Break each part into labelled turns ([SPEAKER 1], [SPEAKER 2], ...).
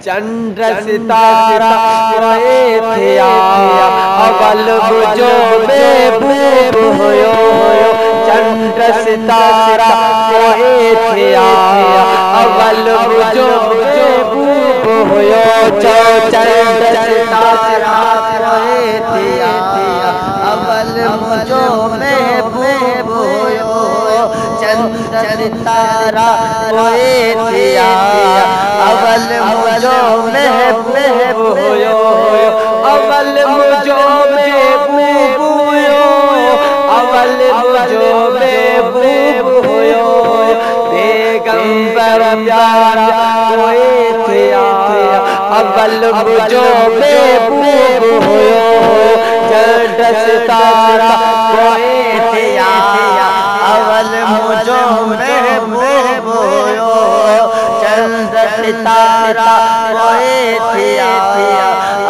[SPEAKER 1] चंद्र सितारा कोई थिया अवल मुझो महबूब होयो चंद्र सितारा कोई थिया अवल मुझो महबूब होयो चंद्र सितारा कोई थिया अवल मुझो महबूब होयो चंद्र सितारा कोई थिया अवल मुझो महबूब होयो अवल मुझो महबूब होयो अवल मुझो महबूब होयो पैगंबर प्यारा कोई थिया अवल मुझो महबूब होयो चंद्र सितारा कोई थिया अवल मुझो महबूब होयो चंद्र सितारा कोई थिया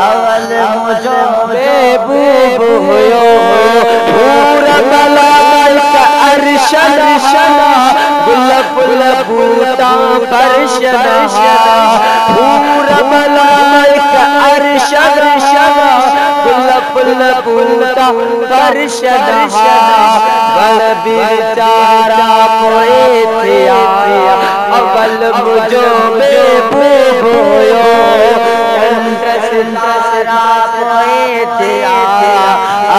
[SPEAKER 1] अवल मुझो महबूब होयो पूरा मलाइका अर्श गुल फुल बूटा फर्श पूरा मलाइका अर्श गुल फुल बूटा फर्श बड़ बेचारा कोई थिया अवल मुझो महबूब होयो चंद्र सितारा कोई थिया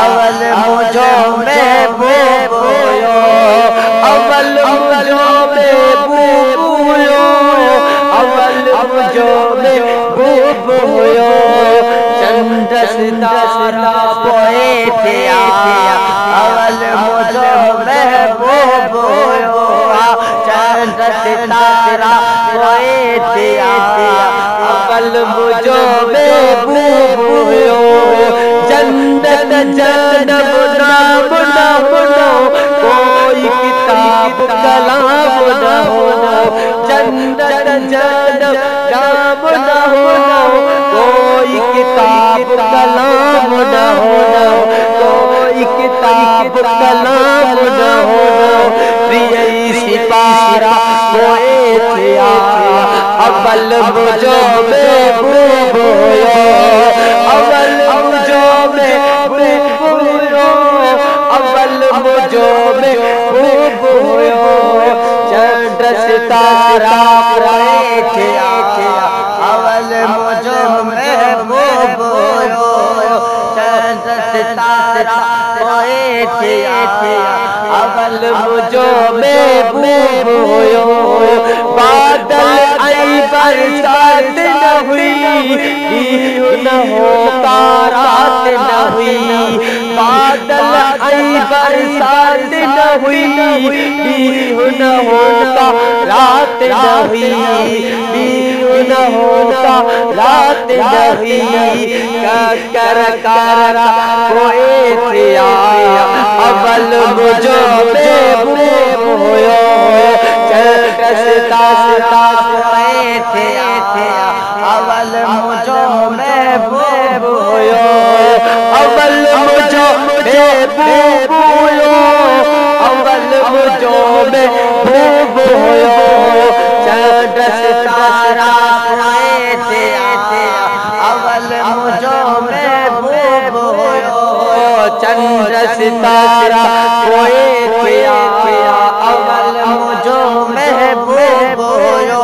[SPEAKER 1] अवल मुझो महबूब होयो अवल मुझो महबूब होयो अवल मुझो महबूब होयो चंद्र सितारा कोई थिया अवल मुझो महबूब होयो चंद्र सितारा कोई थिया अवल मुझो महबूब होयो जन्नत जन्नत नाम न हो कोई किताब कलाम न हो जन्नत जन्नत नाम न हो कोई किताब कलाम न हो कोई किताब कलाम न हो प्रिय सितारा कोई थिया अवल मुझो महबूब होयो अवल मुझो महबूब होयो अवल मुझो महबूब होयो चंद्र सितारा कोई थिया अवल मुझो महबूब होयो चंद्र सितारा कोई थिया अवल मुझो महबूब होयो बादल आई बरसात न हुई न होता रात न हुई बादल आई बरसात न हुई न होता रात न हुई न होता रात न हुई कर कोई थिया अवल मुझो महबूब होयो चंद्र सितारा कोई थिया अवल मुझो महबूब होयो अवल मुझो महबूब होयो अवल मुझो महबूब होयो चंद्र सितारा कोई थिया अवल मुझो महबूब होयो चंद्र सितारा कोई थिया अवल मुझो महबूब होयो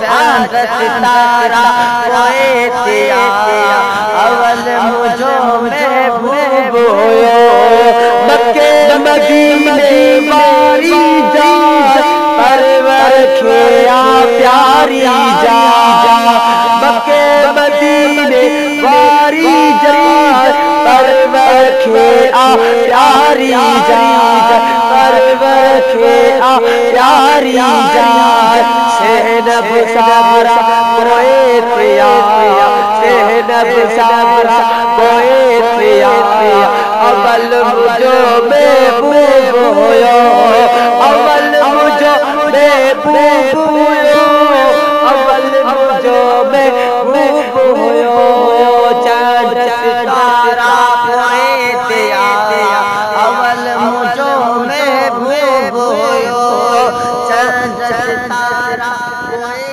[SPEAKER 1] चंद्र सितारा कोई थिया अवल मुझो महबूब होयो मक्के मदीने वारी जा परवर खेया प्यारी जा मक्के मदीने वारी जा परवर खेया प्यारी जा परवर खेया प्यारी जा सेहनब सारा कोई थिया सेहनब सारा कोई थिया अवल मुझो महबूब होयो अवल मुझो महबूब होयो अवल मुझो महबूब होयो चंद्र सितारा कोई थिया अवल मुझो महबूब होयो चंद्र सितारा कोई